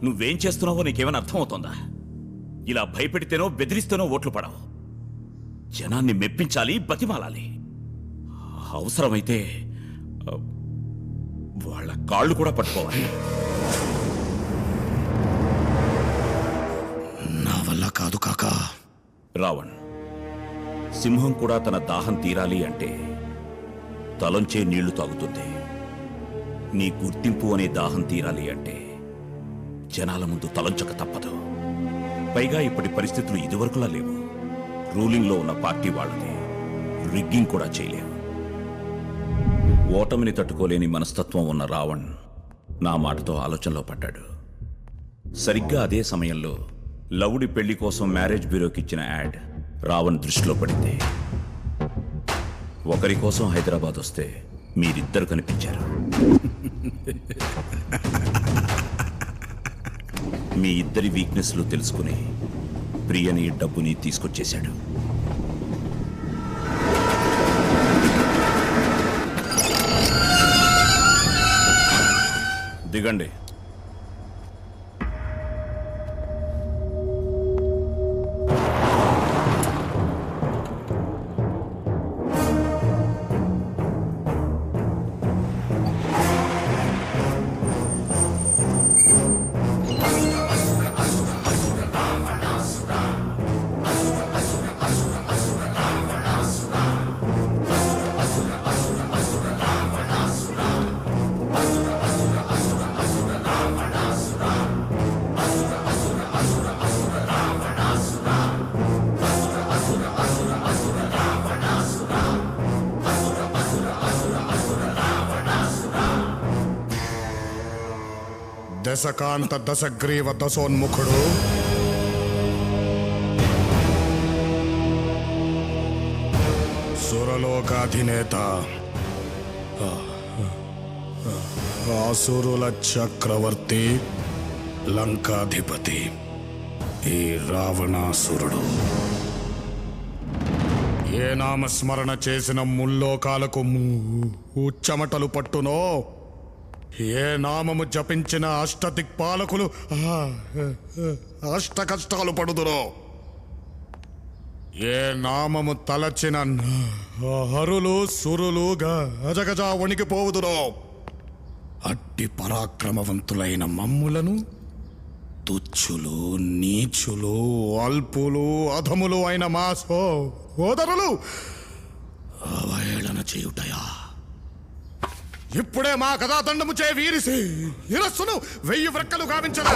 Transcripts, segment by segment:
నువ్వేం చేస్తున్నావో నీకేమైనా అర్థమవుతోందా? ఇలా భయపెడితేనో బెదిరిస్తేనో ఓట్లు పడవు. జనాన్ని మెప్పించాలి, బతిమాలాలి. అవసరమైతే వాళ్ళ కాళ్ళు కూడా పట్టుకోవాలి. నా వల్ల కాదు కాకా. రావణ్, సింహం కూడా తన దాహం తీరాలి అంటే తలంచే నీళ్లు తాగుతుంది. నీ గుర్తింపు అనే దాహం తీరాలి అంటే జనాల ముందు తలంచక తప్పదు. పైగా ఇప్పటి పరిస్థితులు ఇదివరకులా లేవు. రూలింగ్లో ఉన్న పార్టీ వాళ్ళది. రిగ్గింగ్ కూడా చేయలేవు. ఓటమిని తట్టుకోలేని మనస్తత్వం ఉన్న రావణ్ నా మాటతో ఆలోచనలో పడ్డాడు. సరిగ్గా అదే సమయంలో లవుడి పెళ్లి కోసం మ్యారేజ్ బ్యూరోకి ఇచ్చిన యాడ్ రావణ్ దృష్టిలో పడింది. ఒకరి కోసం హైదరాబాద్ వస్తే మీరిద్దరు కనిపించారు. మీ ఇద్దరి వీక్నెస్లు తెలుసుకుని ప్రియని, డబ్బుని తీసుకొచ్చేశాడు. దిగండి. దశకాంత దశగ్రీవ దశోన్ముఖుడు సురలోకాధినేత ఆసురుల చక్రవర్తి లంకాధిపతి ఈ రావణాసురుడు ఏ నామస్మరణ చేసిన ముల్లోకాలకు చెమటలు పట్టునో, ఏ నామము జపించిన అష్టదిక్పాలకులు అష్ట కష్టాలు పడుదురో, ఏ నామము తలచిన హరులు సురులు గజగజ వణికిపోవుదురో, అట్టి పరాక్రమవంతులైన మమ్ములను తుచ్చులు, నీచులు, అల్పులు, అధములు అయిన మా సోదరులు అవహేళన చేయుటయా? ఇప్పుడే మా కథాదండము చే వీరిసి ఇరస్సును 1000 వ్రక్కలు గావించరా.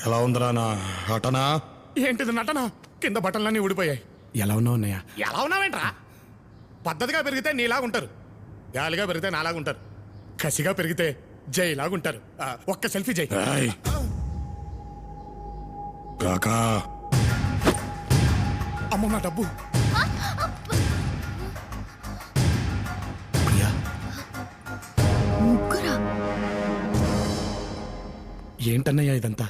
ఎలా ఉందిరా నా నటన? ఏంటిది నటన? కింద బట్టలన్నీ ఊడిపోయాయి. ఎలా ఉన్నావు అన్నయ్య? ఎలా ఉన్నావేంట్రా? పద్ధతిగా పెరిగితే నీలాగుంటారు, గాలిగా పెరిగితే నాలాగుంటారు, కసిగా పెరిగితే జైలాగుంటారు. ఒక్క సెల్ఫీ జై. కాకా, అమ్మ నా డబ్బు. ఏంటన్నయ్యా ఇదంతా?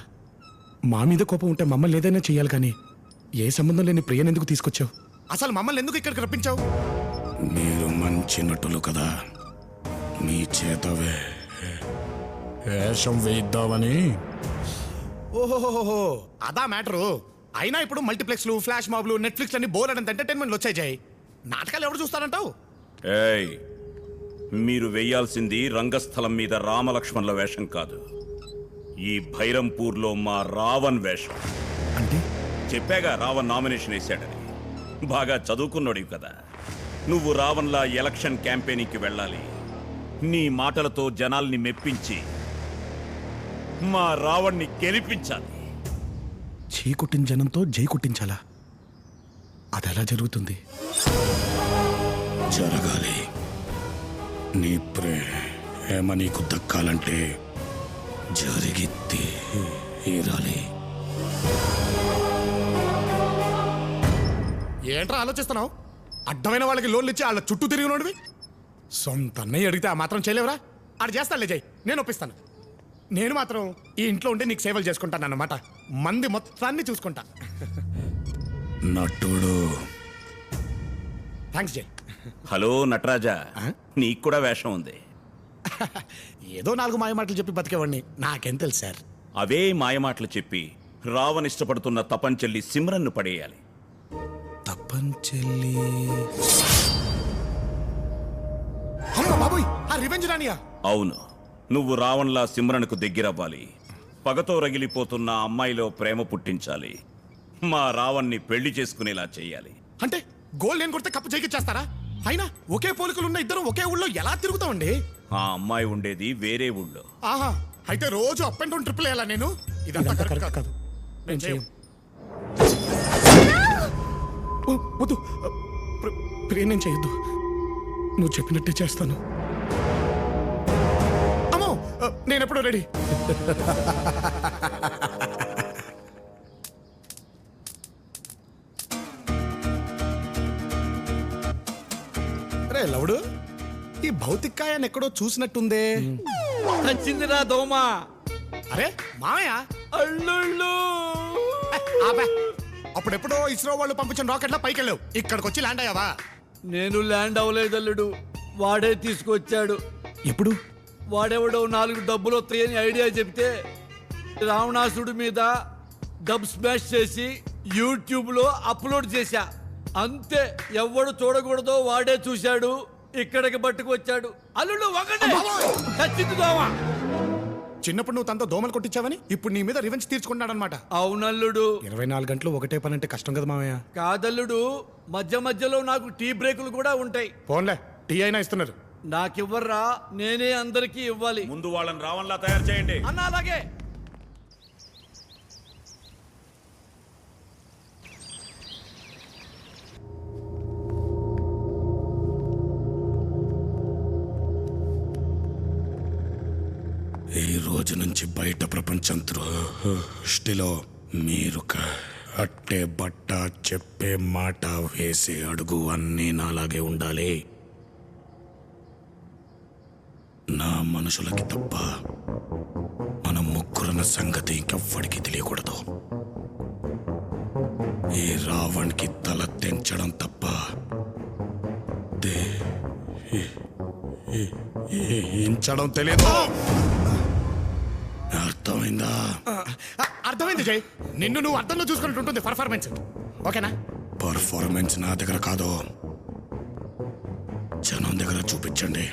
మా మీద కోపం ఉంటే మమ్మల్ని ఏదైనా చెయ్యాలి, కానీ ఏ సంబంధం లేని ప్రియని ఎందుకు తీసుకొచ్చావు? అసలు మమ్మల్ని ఎందుకు ఇక్కడికి రప్పించావు? మీరు మంచి నటులు కదా, మీ చేత వేషం వేయిద్దామని. ఓహోహోహో, అదా మ్యాటరు. అయినా ఇప్పుడు మల్టీప్లెక్స్లు, ఫ్లాష్ మాబ్లు, నెట్ఫ్లిక్స్ అన్ని బోలెడంత ఎంటర్టైన్మెంట్లు వచ్చాయి జై. నాటకాలు ఎవరు చూస్తారంటావు? ఏయ్, మీరు వెయ్యాల్సింది రంగస్థలం మీద రామలక్ష్మణుల వేషం కాదు, ఈ భైరంపూర్లో మా రావణ్ వేషం. అంటే చెప్పాగా రావణ్ నామినేషన్ వేశాడని. బాగా చదువుకున్నాడు కదా. నువ్వు రావణ్లా ఎలక్షన్ క్యాంపెయినింగ్కి వెళ్ళాలి. నీ మాటలతో జనాల్ని మెప్పించి మా రావణ్ణి గెలిపించాలి. చీ కుట్టిన జనంతో జై కుట్టించాలా? అదెలా జరుగుతుంది? జరగాలి. నీ ప్రేమ నీకు దక్కాలంటే జరిగి తీరాలి. ఏంట్రా ఆలోచిస్తున్నావు? అడ్డమైన వాళ్ళకి లోన్లు ఇచ్చి వాళ్ళ చుట్టూ తిరిగినోడివి. సొంత అన్నయ్య అడిగితే ఆ మాత్రం చేయలేవరా? ఆడు చేస్తానులే జై, నేను ఒప్పిస్తాను. నేను మాత్రం ఈ ఇంట్లో ఉంటే నీకు సేవలు చేసుకుంటాను అన్నమాట. మంది మొత్తాన్ని చూసుకుంటా. నటుడు. థ్యాంక్స్ జై. హలో నటరాజా, నీకు కూడా వేషం ఉంది. ఏదో 4 మాయ మాటలు చెప్పి బతికేవాడిని, నాకేం తెలుసు సార్. అవే మాయమాటలు చెప్పి రావణ్ ఇష్టపడుతున్న తపంచెల్లి సిమ్రన్ను పడేయాలి. తప్పంచెల్లి అమ్మ బాబోయ్, ఆ రివెంజ్ రానియా? అవును, నువ్వు రావణ్లా సిమ్రన్కు దగ్గరవ్వాలి. పగతో రగిలిపోతున్న అమ్మాయిలో ప్రేమ పుట్టించాలి. మా రావణ్ణి పెళ్లి చేసుకునేలా చెయ్యాలి. అంటే గోల్ నేను కొడితే కప్పు చేకిచ్చేస్తారా? అయినా ఒకే పోలికలున్న ఇద్దరు ఒకే ఊళ్ళో ఎలా తిరుగుతామండి? ఆ అమ్మాయి ఉండేది వేరే ఊళ్ళో. ఆహా, అయితే రోజు అప్ అండ్ డౌన్ ట్రిపుల్ వేయాలా నేను? ఇదంతా కరెక్ట్ కాదు. నేను చేయం. వద్దు ప్రియ, నేను చేయొద్దు. నువ్వు చెప్పినట్టే చేస్తాను. అమ్మో, నేనెప్పుడు రెడీ. రే లవుడు, ఈ భౌతికాయాన్ని ఎక్కడో చూసినట్టుందే. వచ్చిందిరా దోమ. అరే మామయ్య, అల్లుళ్ళు ఆపే. అప్పుడెప్పుడో ఇస్రో వాళ్ళు పంపించిన రాకెట్లా పైకి వెళ్ళావు, ఇక్కడికి వచ్చి ల్యాండ్ అయ్యావా? నేను ల్యాండ్ అవ్వలేదు అల్లుడు, వాడే తీసుకొచ్చాడు. ఎప్పుడు? వాడెవడో 4 డబ్బులు వస్తాయని ఐడియా చెప్తే రావణాసుడి మీద డబ్ స్మాష్ చేసి యూట్యూబ్ లో అప్లోడ్ చేశా. అంతే, ఎవడు చూడకూడదో వాడే చూశాడు, ఇక్కడికి పట్టుకొచ్చాడు. అల్లుడు ఒకటే చచ్చింది దోమ. చిన్నప్పుడు నువ్వు తనతో దోమలు కొట్టించావని ఇప్పుడు నీ మీద రివెంజ్ తీర్చుకున్నాడనమాట. అవునల్లుడు. 24 గంటలు ఒకటే పని అంటే కష్టం కదా మామయ్య. కాదల్లుడు, మధ్య మధ్యలో నాకు టీ బ్రేకులు కూడా ఉంటాయి. పోన్లే, టీ అయినా ఇస్తున్నారు. నాకివ్వర్రా, నేనే అందరికీ ఇవ్వాలి. ముందు వాళ్ళని రావణ్లా తయారు చేయండి. అన్న అలాగే. ఈ రోజు నుంచి బయట ప్రపంచం దృష్టిలో మీరు అట్టే బట్ట, చెప్పే మాట, వేసే అడుగు అన్నీ నాలాగే ఉండాలి. నా మనుషులకి తప్ప మన ముగ్గురున్న సంగతి ఇంకెవ్వడికి తెలియకూడదు. ఈ రావణ్కి తల తెంచడం తప్ప ఇంచడం తెలియదు. అర్థమైందా? అర్థమైంది జై. నిన్ను నువ్వు అర్థంలో చూసుకున్నట్టు ఉంటుంది పర్ఫార్మెన్స్. ఓకేనా? పర్ఫార్మెన్స్ నా దగ్గర కాదు, జనం దగ్గర చూపించండి.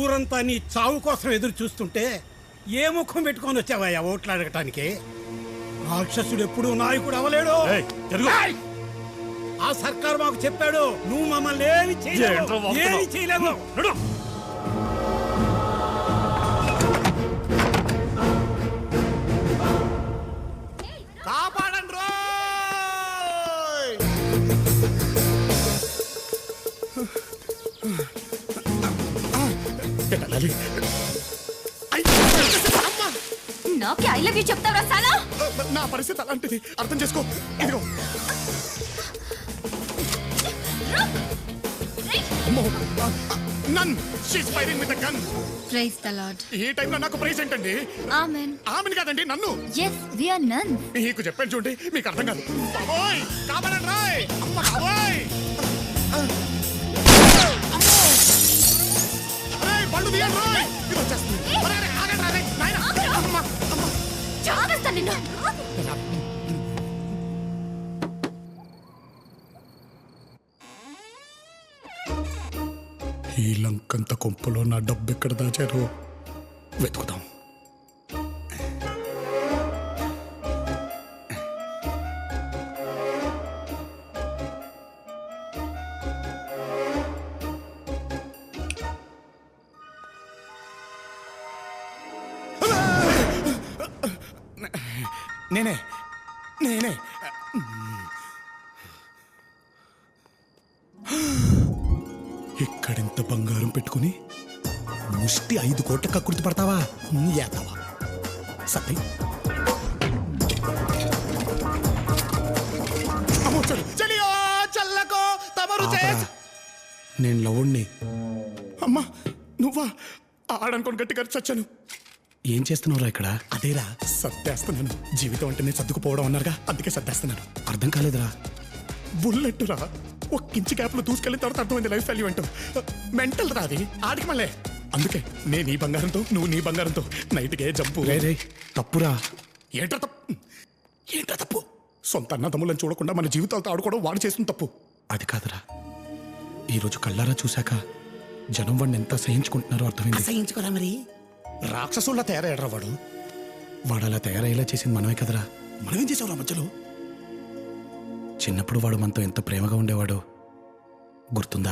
ఊరంతా నీ చావు కోసం ఎదురు చూస్తుంటే ఏ ముఖం పెట్టుకొని వచ్చావయ్యా ఓట్లు అడగటానికి? రాక్షసుడు ఎప్పుడు నాయకుడు అవలేడు. ఆ సర్కారు మాకు చెప్పాడు, నువ్వు మమ్మల్ని ఏమి చేయలేవు. కాపాడండి రోయ్! నాకే ఐ లవ్ యూ చెప్తావరా సాలా? నా పరిస్థితి అలాంటిది, అర్థం చేసుకో. ఇదిగో nun she's firing with gun. Praise the Lord. ఈ టైంలో నాకు ప్రైజ్ ఏంటండి? ఆమెన్. ఆమెను కాదండి, నన్ను. yes we are none. మీకు చెప్పాను చూడండి, మీకు అర్థం కాదు. బాబోయ్, కాపాడండి రాయ్! అమ్మ బాబోయ్! అరే పళ్ళు తీయండి రాయ్! ఇది వచ్చేస్తుంది. అరే అరే ఆగండి రాయ్! నాయనా! అమ్మ అమ్మ! చావేస్తా నిన్ను. ఈ లంకంత కొంపలో నా డబ్బు ఎక్కడ దాచారో వెతుకుదాం. నేనే నేనే ఇక్కడింత బంగారం పెట్టుకుని ముష్టి 5 కోట్ల కక్కుర్తి పడతావా? ఏతావా సత్తి. నేను లవుణ్ణి. అమ్మా నువ్వా ఆడనుకోని గట్టిగా చచ్చాను. ఏం చేస్తున్నావురా ఇక్కడ? అదేరా సర్దేస్తున్నాను. జీవితం అంటేనే సర్దుకుపోవడం అన్నారుగా, అందుకే సర్దేస్తున్నాను. అర్థం కాలేదురా. బుల్లెట్ రా, ఒక ఇంచు గ్యాప్ లో దూసుకెళ్ళిన తర్వాత అర్థమైంది లైఫ్ వాల్యూ అంటూ. మెంటల్ రా అది, ఆడికి మళ్ళీ. అందుకే నేను ఈ బంగారంతో, నువ్వు నీ బంగారంతో నైట్కే జంపు. రే తప్పురా. ఏంట్రా తప్పు? ఏంట్రా తప్పు? సొంత అన్నదమ్ములను చూడకుండా మన జీవితాలతో ఆడుకోవడం వాడు చేసిన తప్పు. అది కాదురా, ఈరోజు కళ్ళారా చూశాక జనం వాడిని ఎంత సహించుకుంటున్నారో అర్థమైంది. సహించుకోరా మరి. రాక్షసుల్లా తయారయ్యాడ్రా వాడు. వాడు అలా తయారయ్యేలా చేసింది మనమే కదరా. మనమేం చేసావురా మధ్యలో? చిన్నప్పుడు వాడు మనతో ఎంత ప్రేమగా ఉండేవాడో గుర్తుందారా?